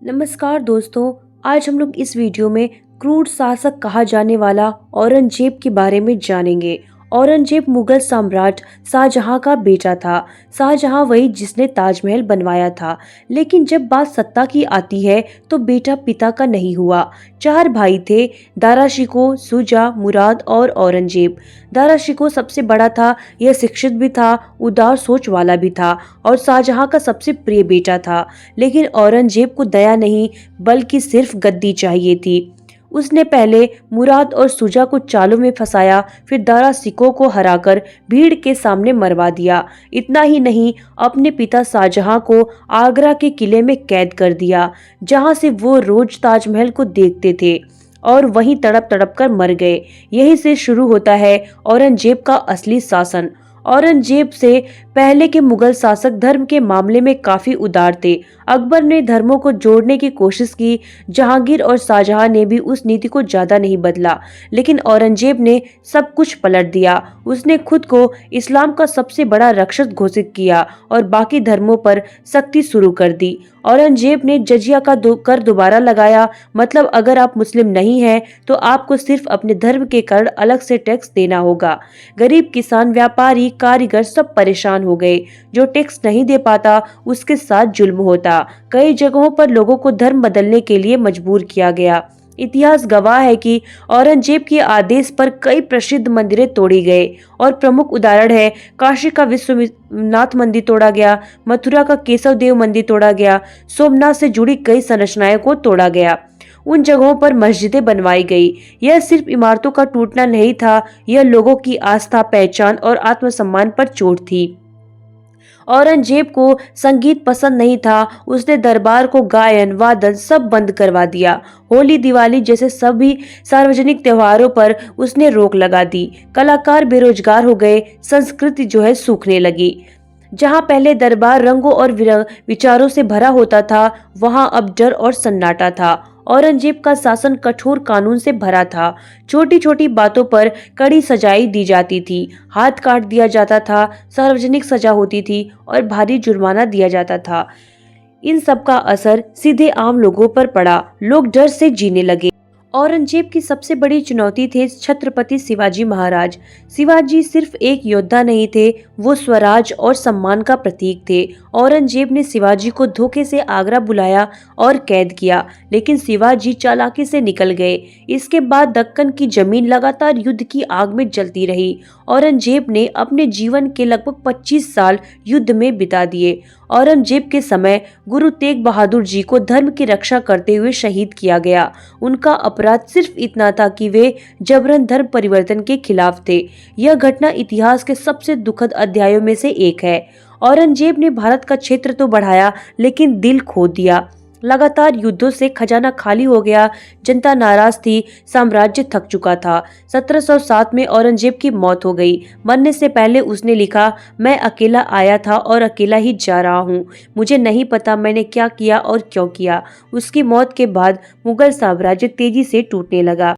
नमस्कार दोस्तों। आज हम लोग इस वीडियो में क्रूर शासक कहा जाने वाला औरंगजेब के बारे में जानेंगे। औरंगजेब मुगल सम्राट शाहजहां का बेटा था। शाहजहां वही जिसने ताजमहल बनवाया था। लेकिन जब बात सत्ता की आती है तो बेटा पिता का नहीं हुआ। 4 भाई थे, दारा शिकोह, शुजा, मुराद और औरंगजेब। दारा शिकोह सबसे बड़ा था। यह शिक्षित भी था, उदार सोच वाला भी था और शाहजहां का सबसे प्रिय बेटा था। लेकिन औरंगजेब को दया नहीं बल्कि सिर्फ गद्दी चाहिए थी। उसने पहले मुराद और शुजा को चालों में फंसाया, फिर दारा शिकोह को हराकर भीड़ के सामने मरवा दिया। इतना ही नहीं, अपने पिता शाहजहां को आगरा के किले में कैद कर दिया, जहां से वो रोज ताजमहल को देखते थे और वहीं तड़प तड़प कर मर गए। यहीं से शुरू होता है औरंगजेब का असली शासन। औरंगजेब से पहले के मुगल शासक धर्म के मामले में काफी उदार थे। अकबर ने धर्मों को जोड़ने की कोशिश की। जहांगीर और शाहजहां ने भी उस नीति को ज्यादा नहीं बदला, लेकिन औरंगजेब ने सब कुछ पलट दिया। उसने खुद को इस्लाम का सबसे बड़ा रक्षक घोषित किया और बाकी धर्मों पर सख्ती शुरू कर दी। औरंगजेब ने जजिया का कर दोबारा लगाया, मतलब अगर आप मुस्लिम नहीं हैं तो आपको सिर्फ अपने धर्म के कारण अलग से टैक्स देना होगा। गरीब किसान, व्यापारी, कारीगर सब परेशान हो गए। जो टैक्स नहीं दे पाता उसके साथ जुल्म होता। कई जगहों पर लोगों को धर्म बदलने के लिए मजबूर किया गया। इतिहास गवाह है कि औरंगजेब के आदेश पर कई प्रसिद्ध मंदिरें तोड़ी गए और प्रमुख उदाहरण है काशी का विश्वनाथ मंदिर तोड़ा गया, मथुरा का केशव देव मंदिर तोड़ा गया, सोमनाथ से जुड़ी कई संरचनाओं को तोड़ा गया। उन जगहों पर मस्जिदें बनवाई गई। यह सिर्फ इमारतों का टूटना नहीं था, यह लोगों की आस्था, पहचान और आत्मसम्मान पर चोट थी। औरंगजेब को संगीत पसंद नहीं था। उसने दरबार को गायन वादन सब बंद करवा दिया। होली, दिवाली जैसे सभी सार्वजनिक त्योहारों पर उसने रोक लगा दी। कलाकार बेरोजगार हो गए, संस्कृति जो है सूखने लगी। जहां पहले दरबार रंगों और विचारों से भरा होता था, वहां अब डर और सन्नाटा था। औरंगजेब का शासन कठोर कानून से भरा था। छोटी छोटी बातों पर कड़ी सजाएं दी जाती थी, हाथ काट दिया जाता था, सार्वजनिक सजा होती थी और भारी जुर्माना दिया जाता था। इन सब का असर सीधे आम लोगों पर पड़ा। लोग डर से जीने लगे। औरंगजेब की सबसे बड़ी चुनौती थे छत्रपति शिवाजी महाराज। शिवाजी सिर्फ एक योद्धा नहीं थे, वो स्वराज और सम्मान का प्रतीक थे। औरंगजेब ने शिवाजी को धोखे से आगरा बुलाया और कैद किया, लेकिन शिवाजी चालाकी से निकल गए। इसके बाद दक्कन की जमीन लगातार युद्ध की आग में जलती रही। औरंगजेब ने अपने जीवन के लगभग 25 साल युद्ध में बिता दिए। औरंगजेब के समय गुरु तेग बहादुर जी को धर्म की रक्षा करते हुए शहीद किया गया। उनका अपराध सिर्फ इतना था कि वे जबरन धर्म परिवर्तन के खिलाफ थे। यह घटना इतिहास के सबसे दुखद अध्यायों में से एक है। औरंगजेब ने भारत का क्षेत्र तो बढ़ाया, लेकिन दिल खो दिया। लगातार युद्धों से खजाना खाली हो गया, जनता नाराज थी, साम्राज्य थक चुका था। 1707 में औरंगजेब की मौत हो गई। मरने से पहले उसने लिखा, मैं अकेला आया था और अकेला ही जा रहा हूँ। मुझे नहीं पता मैंने क्या किया और क्यों किया। उसकी मौत के बाद मुगल साम्राज्य तेजी से टूटने लगा।